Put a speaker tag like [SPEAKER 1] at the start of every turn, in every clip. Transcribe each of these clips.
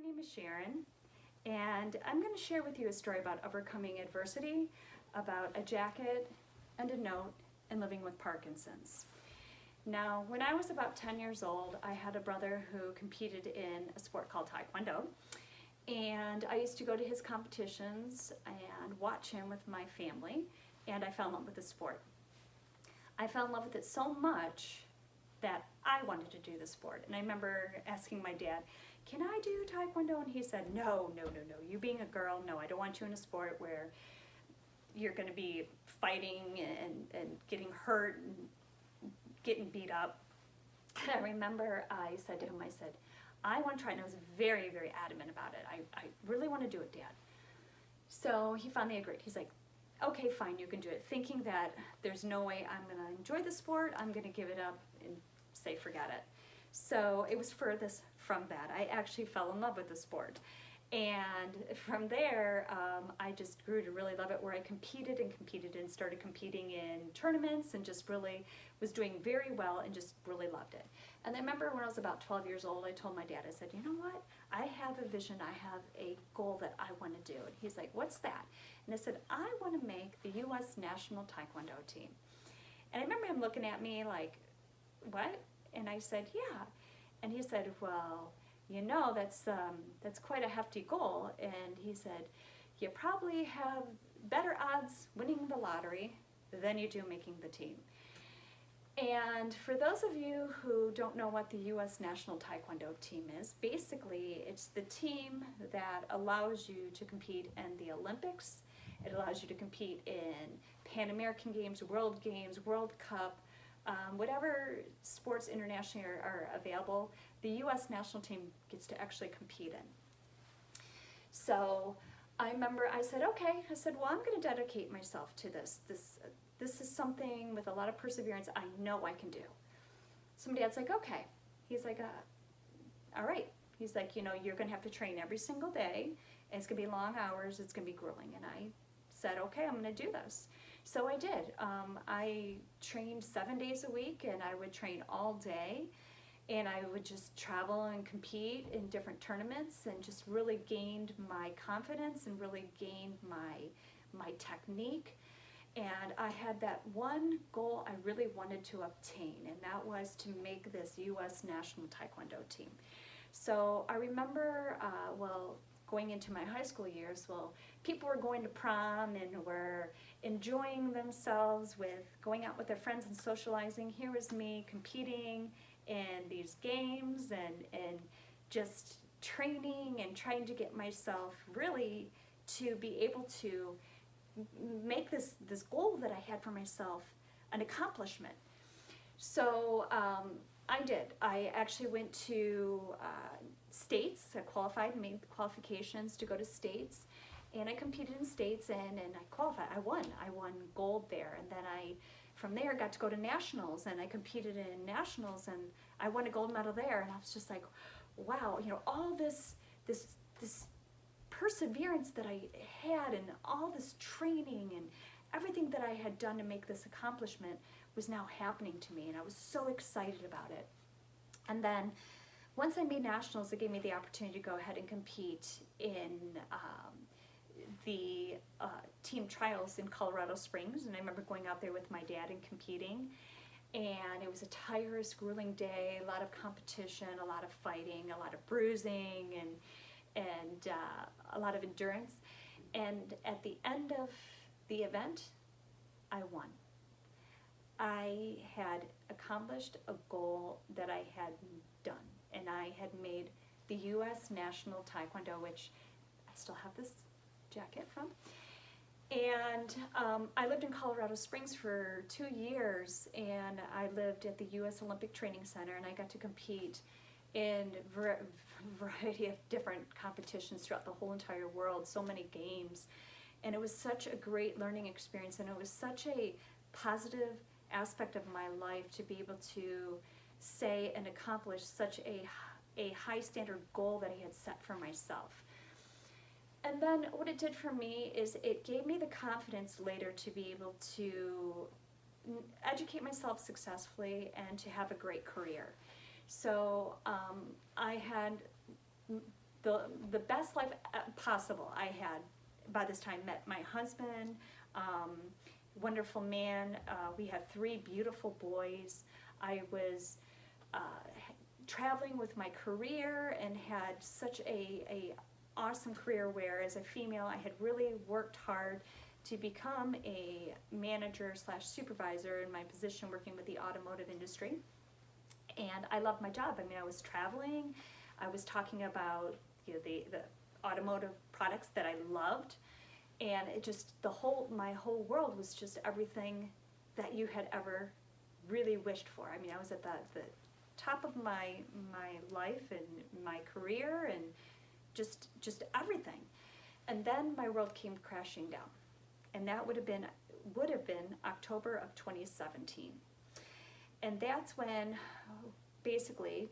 [SPEAKER 1] name is Sharon, and I'm going to share with you a story about overcoming adversity, about a jacket and a note, and living with Parkinson's. Now, when I was about 10 years old, I had a brother who competed in a sport called Taekwondo, and I used to go to his competitions and watch him with my family, and I fell in love with the sport. I fell in love with it so much that I wanted to do the sport. And I remember asking my dad, can I do Taekwondo? And he said, no. You being a girl, no, I don't want you in a sport where you're going to be fighting and getting hurt and getting beat up. And I remember I said to him, I want to try, and I was very, very adamant about it. I really want to do it, Dad. So he finally agreed. He's like, okay, fine, you can do it. Thinking that there's no way I'm going to enjoy the sport, I'm going to give it up and say forget it. So it was furthest from that. I actually fell in love with the sport. And from there, I just grew to really love it, where I competed and started competing in tournaments and just really was doing very well and just really loved it. And I remember when I was about 12 years old, I told my dad, I said, you know what? I have a vision, I have a goal that I want to do. And he's like, what's that? And I said, I want to make the U.S. national Taekwondo team. And I remember him looking at me like, what? And I said, yeah. And he said, well, you know, that's quite a hefty goal. And he said, you probably have better odds winning the lottery than you do making the team. And for those of you who don't know what the U.S. National Taekwondo team is, basically it's the team that allows you to compete in the Olympics. It allows you to compete in Pan American Games, World Cup, whatever sports internationally are available, the U.S. national team gets to actually compete in. So I remember I said, okay, well, I'm going to dedicate myself to this. This is something with a lot of perseverance I know I can do. So my dad's like, okay. He's like, all right. He's like, you know, you're going to have to train every single day. And it's going to be long hours. It's going to be grueling. And I said, okay, I'm going to do this. So I did. I trained 7 days a week, and I would train all day. And I would just travel and compete in different tournaments, and just really gained my confidence and really gained my technique. And I had that one goal I really wanted to obtain, and that was to make this U.S. National Taekwondo team. So I remember, going into my high school years, people were going to prom and were enjoying themselves with going out with their friends and socializing. Here was me competing in these games and just training and trying to get myself really to be able to make this goal that I had for myself an accomplishment. So I did. I actually went to states. I qualified and made the qualifications to go to states, and I competed in states and I qualified. I won gold there, and then from there got to go to nationals, and I competed in nationals and I won a gold medal there. And I was just like, wow, you know, all this perseverance that I had and all this training and everything that I had done to make this accomplishment was now happening to me, and I was so excited about it. And then once I made nationals, it gave me the opportunity to go ahead and compete in the team trials in Colorado Springs. And I remember going out there with my dad and competing, and it was a tireless, grueling day, a lot of competition, a lot of fighting, a lot of bruising, and a lot of endurance. And at the end of the event, I won. I had accomplished a goal that I had done, and I had made the U.S. National Taekwondo, which I still have this jacket from. And I lived in Colorado Springs for 2 years, and I lived at the U.S. Olympic Training Center, and I got to compete in a variety of different competitions throughout the whole entire world, so many games. And it was such a great learning experience, and it was such a positive aspect of my life to be able to say and accomplish such a high standard goal that I had set for myself. And then what it did for me is it gave me the confidence later to be able to educate myself successfully and to have a great career. So I had the best life possible I had by this time. Met my husband, wonderful man. We had 3 beautiful boys. I was traveling with my career and had such a awesome career where as a female I had really worked hard to become a manager slash supervisor in my position working with the automotive industry. And I loved my job. I mean, I was traveling, I was talking about the automotive products that I loved, and it just, my whole world was just everything that you had ever really wished for. I mean, I was at the top of my life and my career and just everything. And then my world came crashing down. And that would have been October of 2017. And that's when, basically,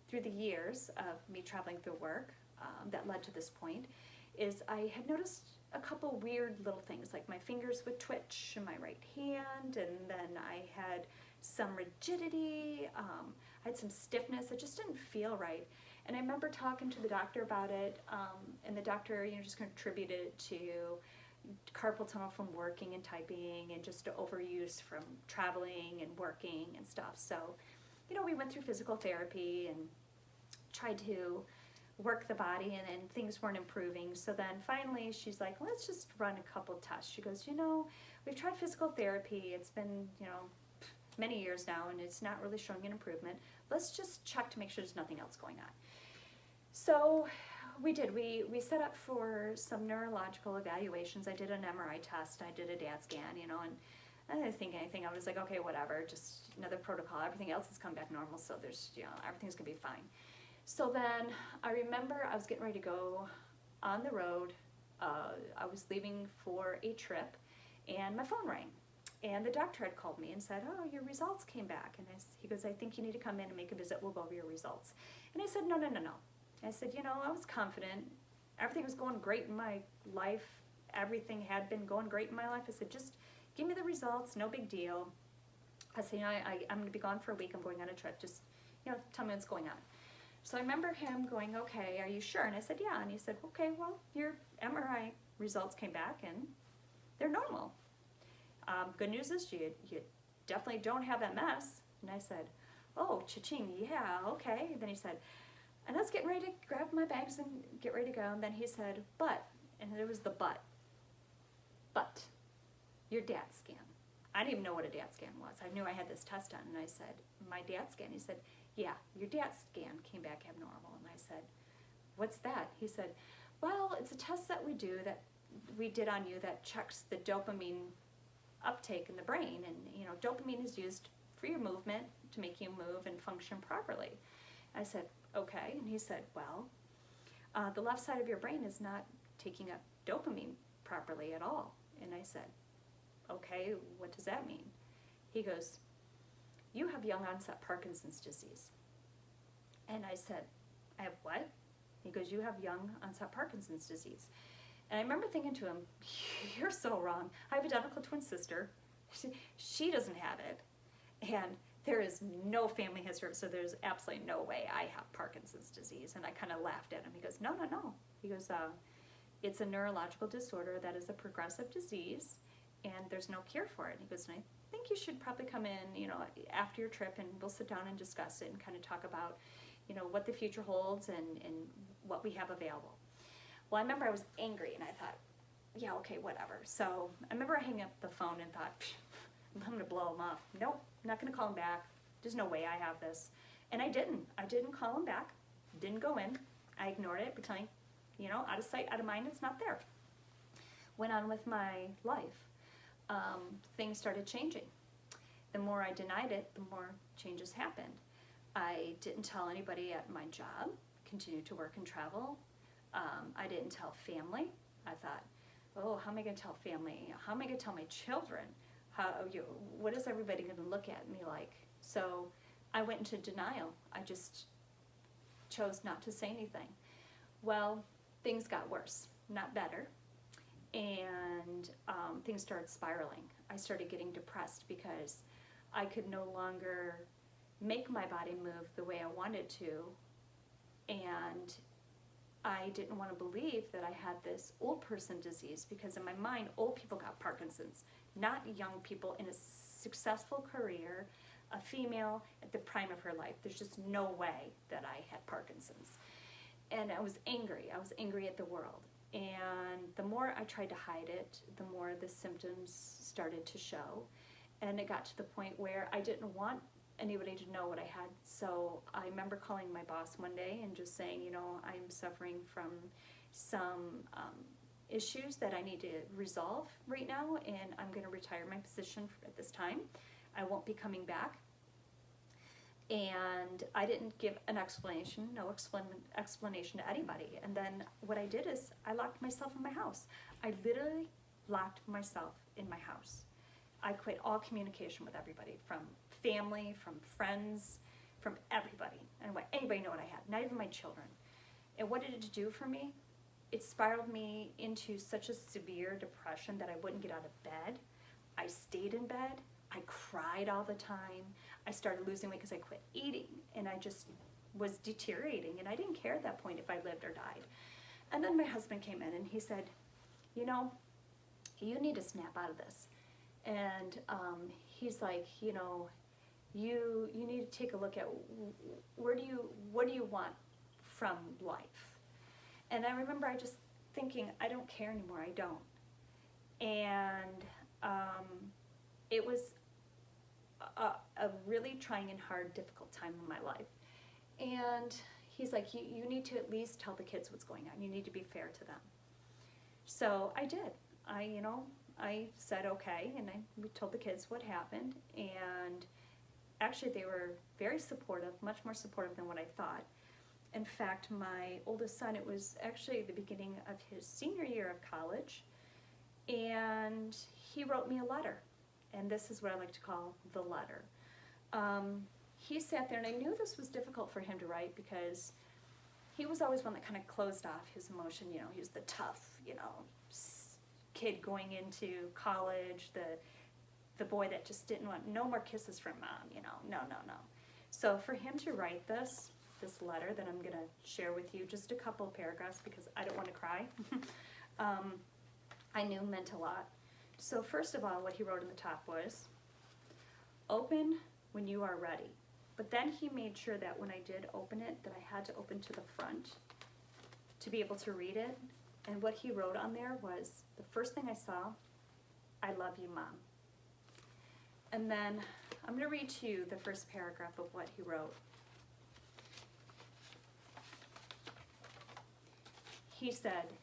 [SPEAKER 1] through the years of me traveling through work, that led to this point, is I had noticed a couple weird little things, like my fingers would twitch in my right hand, and then I had some rigidity, I had some stiffness. It just didn't feel right. And I remember talking to the doctor about it, and the doctor, just contributed it to carpal tunnel from working and typing, and just overuse from traveling and working and stuff. So, we went through physical therapy and tried to work the body, and things weren't improving. So then finally she's like, let's just run a couple tests. She goes, we've tried physical therapy. It's been, many years now, and it's not really showing an improvement. Let's just check to make sure there's nothing else going on. So we did. We set up for some neurological evaluations. I did an MRI test. I did a DAT scan, and I didn't think anything. I was like, okay, whatever, just another protocol. Everything else has come back normal, so there's, everything's gonna be fine. So then I remember I was getting ready to go on the road. I was leaving for a trip, and my phone rang. And the doctor had called me and said, oh, your results came back. And he goes, I think you need to come in and make a visit. We'll go over your results. And I said, no. I said, I was confident. Everything was going great in my life. Everything had been going great in my life. I said, just give me the results. No big deal. I said, I'm going to be gone for a week. I'm going on a trip. Just, tell me what's going on. So I remember him going, okay, are you sure? And I said, yeah. And he said, okay, well, your MRI results came back and they're normal. Good news is you definitely don't have MS. And I said, oh, cha-ching, yeah, okay. And then he said, and I was getting ready to grab my bags and get ready to go. And then he said, but, and there was the but, your DAT scan. I didn't even know what a DAT scan was. I knew I had this test done. And I said, my DAT scan? He said, yeah, your DAT scan came back abnormal. And I said, what's that? He said, well, it's a test that we did on you that checks the dopamine uptake in the brain, and dopamine is used for your movement to make you move and function properly. I said, okay. And he said, well, the left side of your brain is not taking up dopamine properly at all. And I said, okay, what does that mean? He goes, you have young onset Parkinson's disease. And I said, I have what? He goes, you have young onset Parkinson's disease. And I remember thinking to him, you're so wrong. I have an identical twin sister. She doesn't have it. And there is no family history, so there's absolutely no way I have Parkinson's disease. And I kind of laughed at him. He goes, no. He goes, it's a neurological disorder that is a progressive disease, and there's no cure for it. And he goes, and I think you should probably come in, after your trip, and we'll sit down and discuss it and kind of talk about, what the future holds and what we have available. Well, I remember I was angry, and I thought, yeah, okay, whatever. So I remember I hung up the phone and thought, I'm going to blow him off. Nope, I'm not going to call him back. There's no way I have this. And I didn't. I didn't call him back. Didn't go in. I ignored it, pretending, out of sight, out of mind, it's not there. Went on with my life. Things started changing. The more I denied it, the more changes happened. I didn't tell anybody at my job, continued to work and travel. I didn't tell family. I thought, oh, how am I going to tell family? How am I going to tell my children? What is everybody going to look at me like? So I went into denial. I just chose not to say anything. Well, things got worse, not better. And things started spiraling. I started getting depressed because I could no longer make my body move the way I wanted to. And I didn't want to believe that I had this old person disease, because in my mind, old people got Parkinson's, not young people in a successful career, a female at the prime of her life. There's just no way that I had Parkinson's. And I was angry. I was angry at the world. And the more I tried to hide it, the more the symptoms started to show. And it got to the point where I didn't want anybody to know what I had. So I remember calling my boss one day and just saying, you know, I'm suffering from some issues that I need to resolve right now, and I'm going to retire my position at this time. I won't be coming back. And I didn't give an explanation, no explanation to anybody. And then what I did is I locked myself in my house. I literally locked myself in my house. I quit all communication with everybody, from family, from friends, from everybody. I didn't want anybody to know what I had, not even my children. And what did it do for me? It spiraled me into such a severe depression that I wouldn't get out of bed. I stayed in bed. I cried all the time. I started losing weight because I quit eating, and I just was deteriorating, and I didn't care at that point if I lived or died. And then my husband came in and he said, you know, you need to snap out of this. And he's like, you know, you need to take a look at what do you want from life? And I remember I just thinking, I don't care anymore, I don't. And it was a really trying and hard, difficult time in my life. And he's like, you need to at least tell the kids what's going on. You need to be fair to them. So I did. I said okay, and we told the kids what happened. And actually they were very supportive, much more supportive than what I thought. In fact, my oldest son, it was actually the beginning of his senior year of college, and he wrote me a letter. And this is what I like to call the letter. He sat there, and I knew this was difficult for him to write because he was always one that kind of closed off his emotion. You know, he was the tough, kid going into college, the boy that just didn't want no more kisses from mom, no. So for him to write this letter that I'm going to share with you, just a couple of paragraphs because I don't want to cry, I knew meant a lot. So first of all, what he wrote in the top was, open when you are ready. But then he made sure that when I did open it, that I had to open to the front to be able to read it. And what he wrote on there was, the first thing I saw, I love you, Mom. And then I'm going to read to you the first paragraph of what he wrote. He said,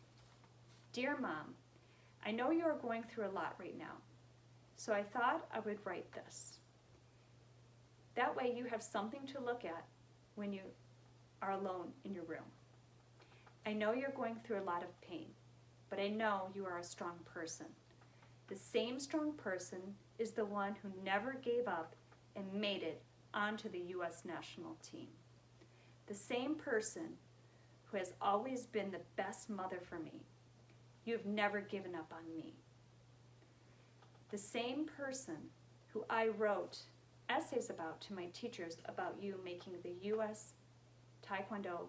[SPEAKER 1] Dear Mom, I know you are going through a lot right now, so I thought I would write this. That way you have something to look at when you are alone in your room. I know you're going through a lot of pain, but I know you are a strong person. The same strong person is the one who never gave up and made it onto the U.S. national team. The same person who has always been the best mother for me. You have never given up on me. The same person who I wrote essays about to my teachers about you making the U.S. Taekwondo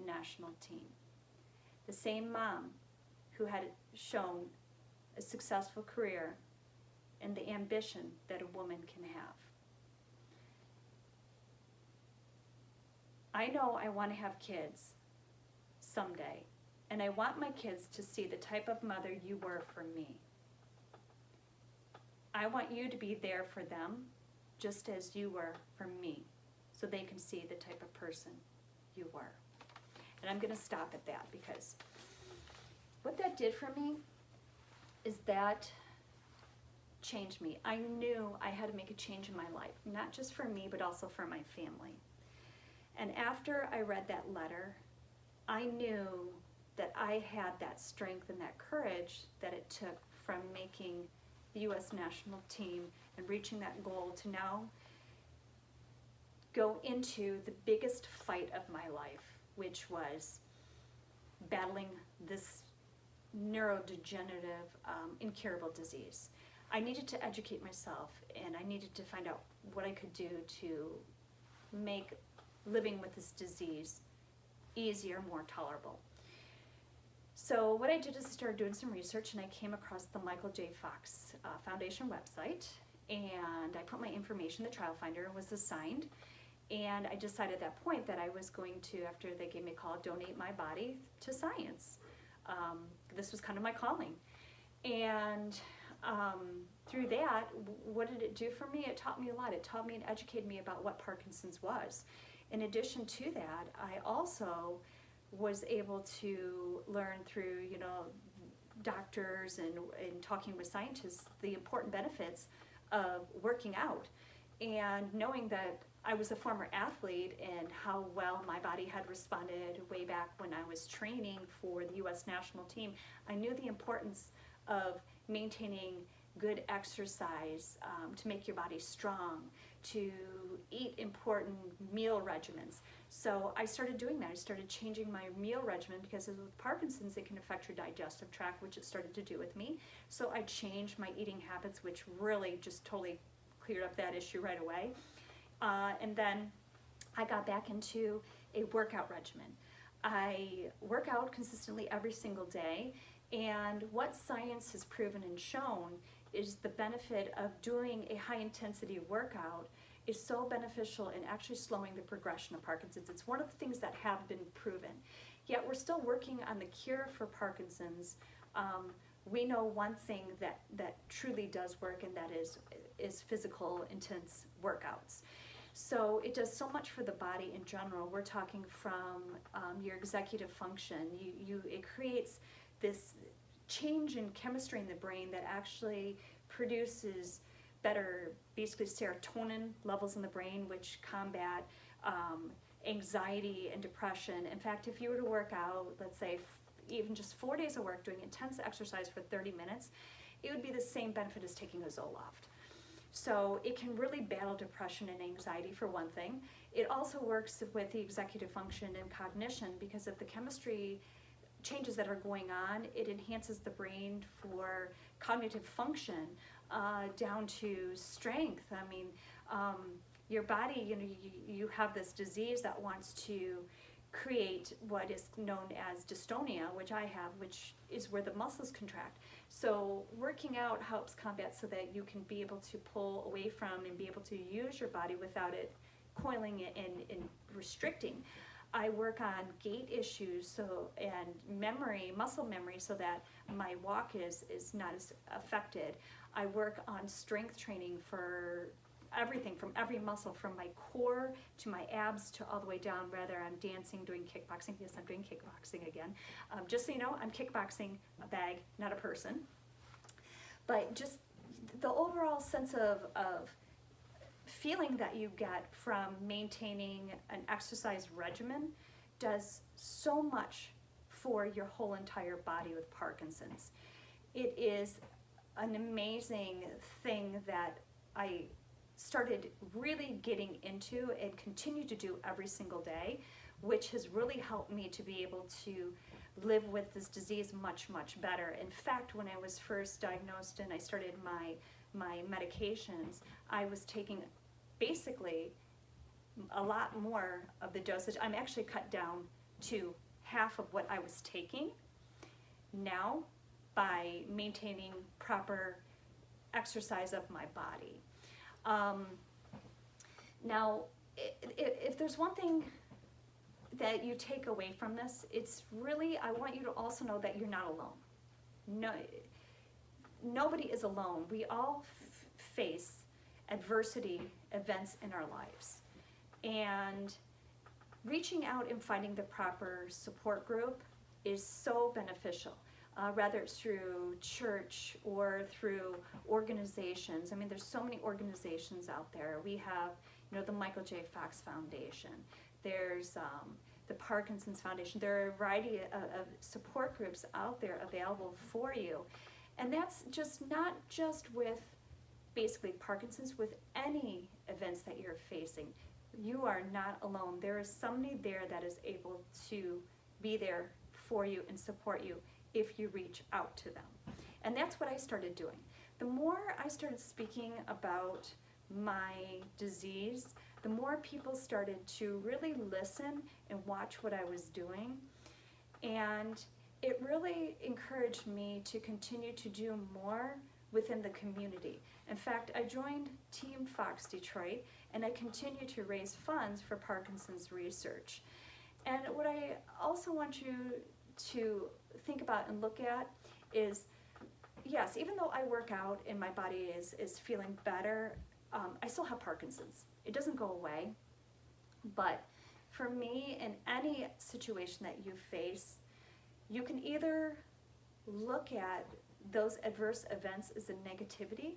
[SPEAKER 1] national team. The same mom who had shown a successful career and the ambition that a woman can have. I know I want to have kids someday, and I want my kids to see the type of mother you were for me. I want you to be there for them just as you were for me, so they can see the type of person you were. And I'm going to stop at that because what that did for me is that changed me. I knew I had to make a change in my life, not just for me, but also for my family. And after I read that letter, I knew that I had that strength and that courage that it took from making the U.S. national team and reaching that goal to now go into the biggest fight of my life, which was battling this neurodegenerative, incurable disease. I needed to educate myself, and I needed to find out what I could do to make living with this disease easier, more tolerable. So what I did is I started doing some research, and I came across the Michael J. Fox Foundation website, and I put my information in the trial finder and was assigned. And I decided at that point that I was going to, after they gave me a call, donate my body to science. This was kind of my calling. And through that, what did it do for me? It taught me a lot. It taught me and educated me about what Parkinson's was. In addition to that, I also was able to learn through, doctors and talking with scientists, the important benefits of working out. And knowing that I was a former athlete and how well my body had responded way back when I was training for the U.S. national team, I knew the importance of maintaining good exercise to make your body strong, to eat important meal regimens. So I started doing that. I started changing my meal regimen because with Parkinson's, it can affect your digestive tract, which it started to do with me. So I changed my eating habits, which really just totally cleared up that issue right away. And then I got back into a workout regimen. I work out consistently every single day, and what science has proven and shown is the benefit of doing a high intensity workout is so beneficial in actually slowing the progression of Parkinson's. It's one of the things that have been proven. Yet we're still working on the cure for Parkinson's. We know one thing that truly does work, and that is physical, intense workouts. So it does so much for the body in general. We're talking from your executive function. It creates this change in chemistry in the brain that actually produces better, basically, serotonin levels in the brain, which combat anxiety and depression. In fact, if you were to work out, let's say even just 4 days of work, doing intense exercise for 30 minutes, it would be the same benefit as taking a Zoloft. So it can really battle depression and anxiety, for one thing. It also works with the executive function and cognition because of the chemistry changes that are going on. It enhances the brain for cognitive function down to strength. I mean, your body, you have this disease that wants to create what is known as dystonia, which I have, which is where the muscles contract. So working out helps combat so that you can be able to pull away from and be able to use your body without it coiling it and restricting. I work on gait issues and memory, muscle memory, so that my walk is not as affected. I work on strength training for everything, from every muscle, from my core to my abs to all the way down, whether I'm dancing, doing kickboxing. Yes, I'm doing kickboxing again. Just so you know, I'm kickboxing a bag, not a person. But just the overall sense of feeling that you get from maintaining an exercise regimen does so much for your whole entire body with Parkinson's. It is an amazing thing that I started really getting into and continue to do every single day, which has really helped me to be able to live with this disease much, much better. In fact, when I was first diagnosed and I started my medications, I was taking basically a lot more of the dosage. I'm actually cut down to half of what I was taking now by maintaining proper exercise of my body. Now, if there's one thing that you take away from this, it's really, I want you to also know that you're not alone. No, nobody is alone. We all face adversity events in our lives. And reaching out and finding the proper support group is so beneficial. Whether it's through church or through organizations. I mean, there's so many organizations out there. We have, the Michael J. Fox Foundation. There's the Parkinson's Foundation. There are a variety of support groups out there available for you. And that's just not just with basically Parkinson's, with any events that you're facing. You are not alone. There is somebody there that is able to be there for you and support you if you reach out to them. And that's what I started doing. The more I started speaking about my disease, the more people started to really listen and watch what I was doing. And it really encouraged me to continue to do more within the community. In fact, I joined Team Fox Detroit, and I continue to raise funds for Parkinson's research. And what I also want you to think about and look at is, yes, even though I work out and my body is feeling better, I still have Parkinson's. It doesn't go away. But for me, in any situation that you face, you can either look at those adverse events as a negativity,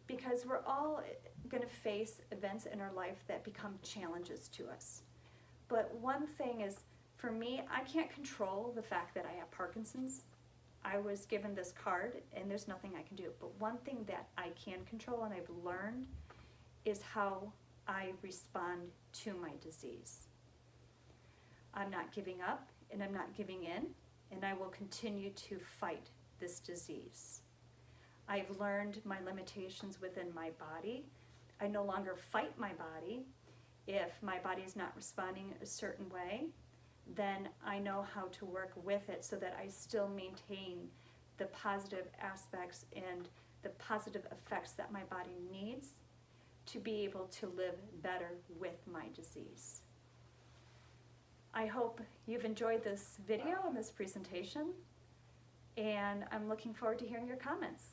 [SPEAKER 1] because we're all going to face events in our life that become challenges to us. But one thing is, for me, I can't control the fact that I have Parkinson's. I was given this card and there's nothing I can do. But one thing that I can control and I've learned is how I respond to my disease. I'm not giving up and I'm not giving in, and I will continue to fight this disease. I've learned my limitations within my body. I no longer fight my body. If my body is not responding a certain way, then I know how to work with it so that I still maintain the positive aspects and the positive effects that my body needs to be able to live better with my disease. I hope you've enjoyed this video and this presentation, and I'm looking forward to hearing your comments.